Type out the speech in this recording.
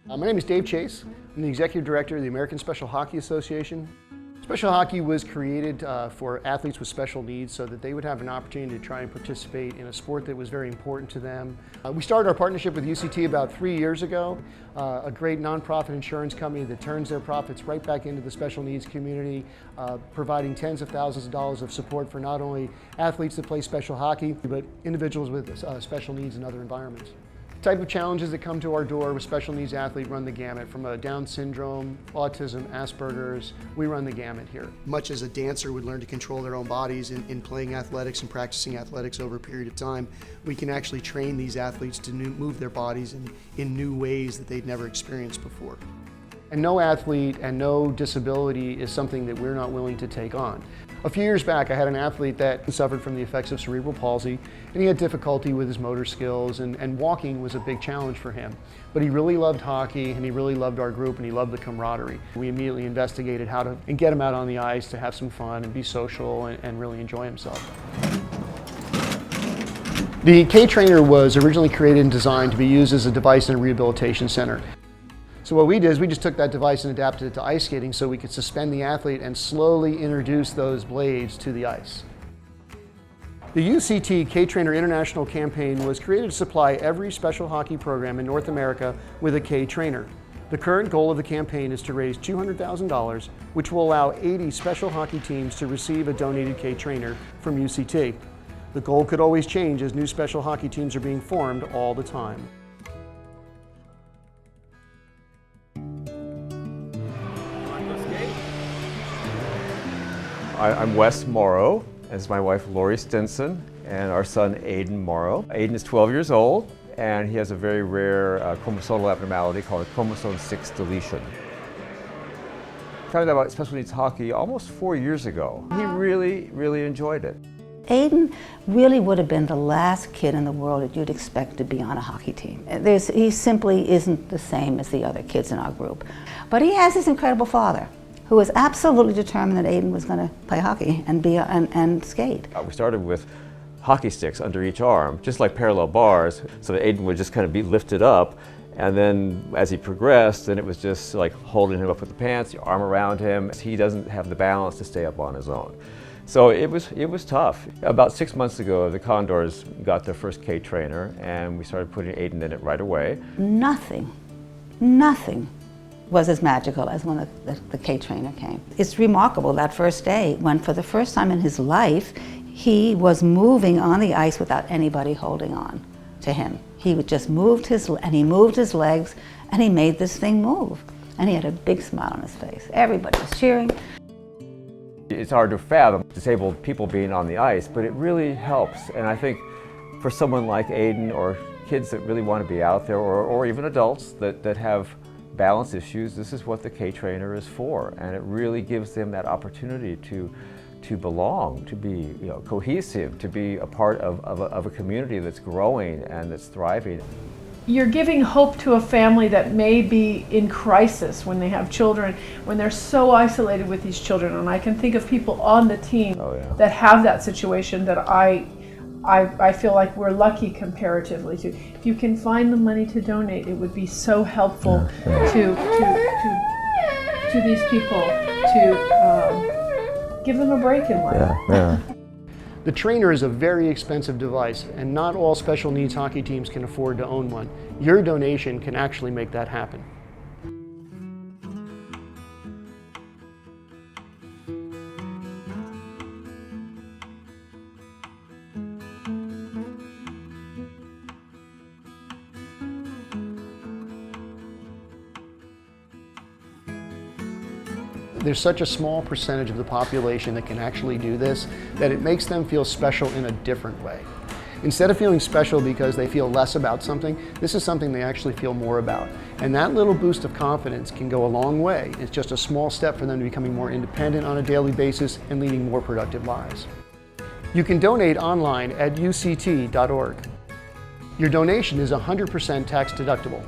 My name is Dave Chase. I'm the Executive Director of the American Special Hockey Association. Special hockey was created for athletes with special needs so that they would have an opportunity to try and participate in a sport that was very important to them. We started our partnership with UCT about 3 years ago, a great nonprofit insurance company that turns their profits right back into the special needs community, providing tens of thousands of dollars of support for not only athletes that play special hockey, but individuals with special needs in other environments. The type of challenges that come to our door with special needs athletes run the gamut, from Down syndrome, autism, Asperger's. We run the gamut here. Much as a dancer would learn to control their own bodies in playing athletics and practicing athletics over a period of time, we can actually train these athletes to move their bodies in new ways that they'd never experienced before. And no athlete and no disability is something that we're not willing to take on. A few years back, I had an athlete that suffered from the effects of cerebral palsy, and he had difficulty with his motor skills, and walking was a big challenge for him. But he really loved hockey, and he really loved our group, and he loved the camaraderie. We immediately investigated how to get him out on the ice to have some fun and be social and really enjoy himself. The Kaye trainer was originally created and designed to be used as a device in a rehabilitation center. So what we did is we just took that device and adapted it to ice skating so we could suspend the athlete and slowly introduce those blades to the ice. The UCT Kaye Trainer International campaign was created to supply every special hockey program in North America with a Kaye trainer. The current goal of the campaign is to raise $200,000, which will allow 80 special hockey teams to receive a donated Kaye trainer from UCT. The goal could always change as new special hockey teams are being formed all the time. I'm Wes Morrow, as my wife Lori Stinson, and our son Aiden Morrow. Aiden is 12 years old, and he has a very rare chromosomal abnormality called a chromosome 6 deletion. I found out about special needs hockey almost 4 years ago. He really enjoyed it. Aiden really would have been the last kid in the world that you'd expect to be on a hockey team. He simply isn't the same as the other kids in our group. But he has this incredible father who was absolutely determined that Aiden was going to play hockey and skate. We started with hockey sticks under each arm, just like parallel bars, so that Aiden would just kind of be lifted up. And then as he progressed, then it was just like holding him up with the pants, your arm around him. He doesn't have the balance to stay up on his own. So it was tough. About 6 months ago, the Condors got their first Kaye trainer, and we started putting Aiden in it right away. Nothing was as magical as when the Kaye trainer came. It's remarkable that first day when, for the first time in his life, he was moving on the ice without anybody holding on to him. He just moved his legs, and he made this thing move. And he had a big smile on his face. Everybody was cheering. It's hard to fathom disabled people being on the ice, but it really helps. And I think for someone like Aiden, or kids that really want to be out there, or even adults that have balance issues, this is what the Kaye trainer is for, and it really gives them that opportunity to belong, to be cohesive, to be a part of a community that's growing and that's thriving. You're giving hope to a family that may be in crisis when they have children, when they're so isolated with these children. And I can think of people on the team that have that situation that I feel like we're lucky comparatively to. If you can find the money to donate, it would be so helpful to these people to give them a break in life. The trainer is a very expensive device, and not all special needs hockey teams can afford to own one. Your donation can actually make that happen. There's such a small percentage of the population that can actually do this that it makes them feel special in a different way. Instead of feeling special because they feel less about something, this is something they actually feel more about. And that little boost of confidence can go a long way. It's just a small step for them to becoming more independent on a daily basis and leading more productive lives. You can donate online at uct.org. Your donation is 100% tax deductible.